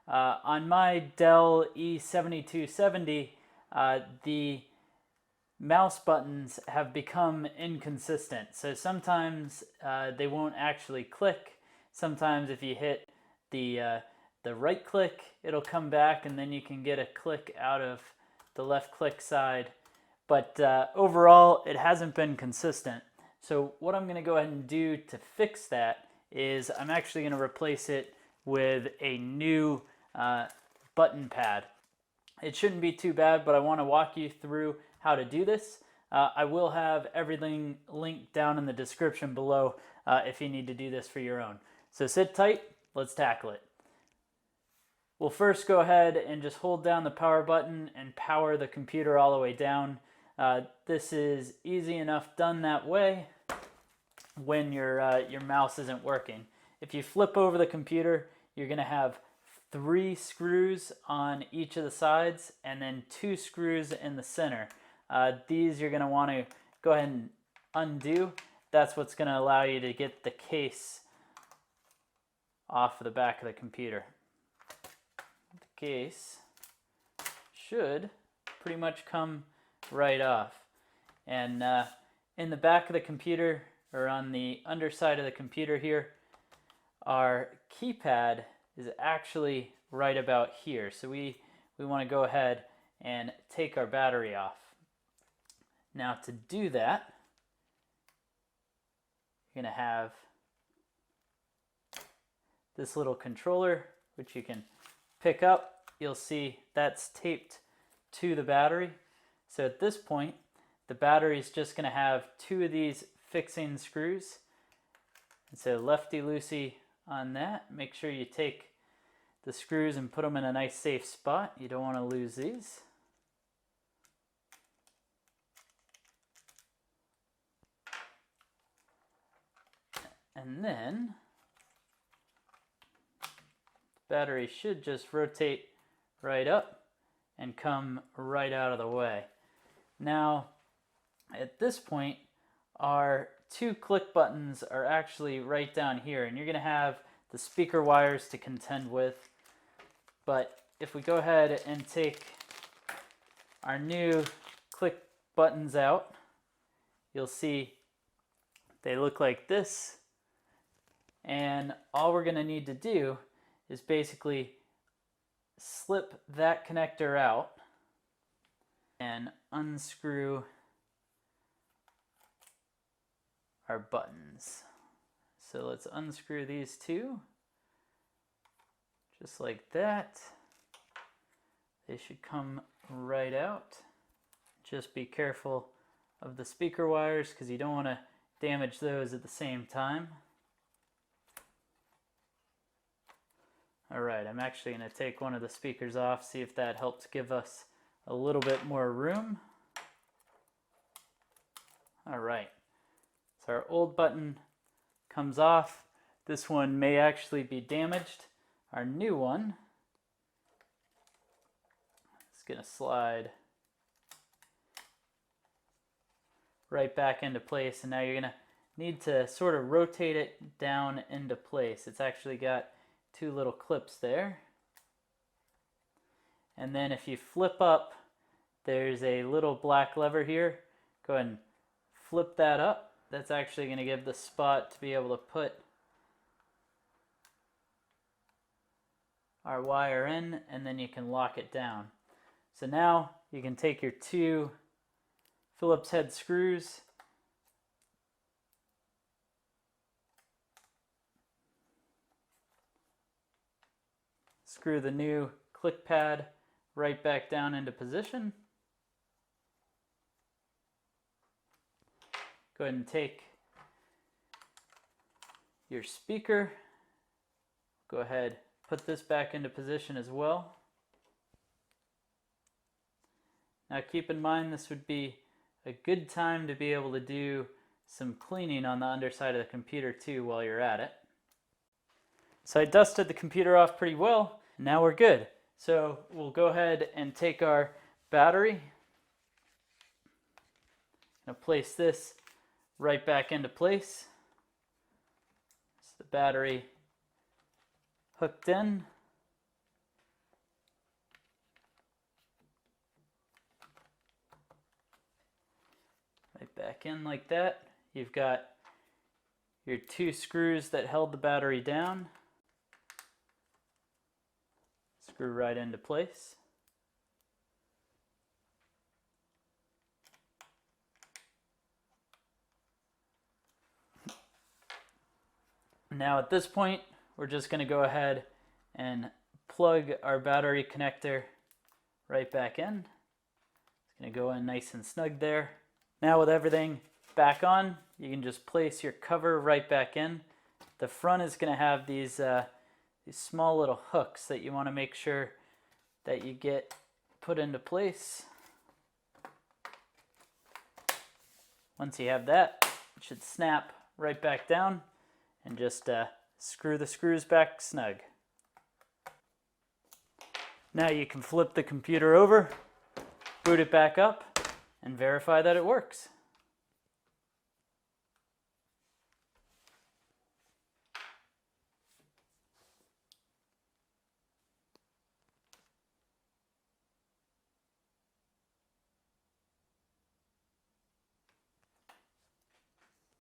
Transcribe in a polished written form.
On my Dell E7270, the mouse buttons have become inconsistent. So sometimes they won't actually click. Sometimes if you hit the right click, it'll come back and then you can get a click out of the left click side. But overall, it hasn't been consistent. So what I'm going to go ahead and do to fix that is I'm actually going to replace it with a new button pad. It shouldn't be too bad, but I want to walk you through how to do this. I will have everything linked down in the description below if you need to do this for your own. So sit tight, let's tackle it. We'll first go ahead and just hold down the power button and power the computer all the way down. This is easy enough done that way when your mouse isn't working. If you flip over the computer, you're going to have 3 screws on each of the sides and then 2 screws in the center. These you're going to want to go ahead and undo. That's what's going to allow you to get the case off of the back of the computer. The case should pretty much come right off. And in the back of the computer, or on the underside of the computer here, our keypad is actually right about here. So we want to go ahead and take our battery off. Now to do that, you're going to have this little controller, which you can pick up. You'll see that's taped to the battery. So at this point, the battery is just going to have 2 of these fixing screws. And so lefty-loosey on that. Make sure you take the screws and put them in a nice safe spot. You don't want to lose these. And then the battery should just rotate right up and come right out of the way. Now, at this point, our 2 click buttons are actually right down here, and you're going to have the speaker wires to contend with. But if we go ahead and take our new click buttons out, you'll see they look like this. And all we're going to need to do is basically slip that connector out and unscrew our buttons. So let's unscrew these 2, just like that. They should come right out. Just be careful of the speaker wires because you don't want to damage those at the same time. Alright, I'm actually going to take one of the speakers off, see if that helps give us a little bit more room. Alright, so our old button comes off. This one may actually be damaged. Our new one is going to slide right back into place, and now you're going to need to sort of rotate it down into place. It's actually got 2 little clips there. And then if you flip up, there's a little black lever here. Go ahead and flip that up. That's actually going to give the spot to be able to put our wire in, and then you can lock it down. So now you can take your 2 Phillips head screws, screw the new click pad right back down into position. Go ahead and take your speaker. Go ahead, put this back into position as well. Now keep in mind this would be a good time to be able to do some cleaning on the underside of the computer too while you're at it. So I dusted the computer off pretty well. Now we're good. So we'll go ahead and take our battery. I'll place this right back into place. So the battery hooked in. back in like that. You've got your 2 screws that held the battery down. Screw right into place. Now at this point, we're just going to go ahead and plug our battery connector right back in. It's going to go in nice and snug there. Now with everything back on, you can just place your cover right back in. The front is going to have these small little hooks that you want to make sure that you get put into place. Once you have that, it should snap right back down, and just screw the screws back snug. Now you can flip the computer over, boot it back up, and verify that it works.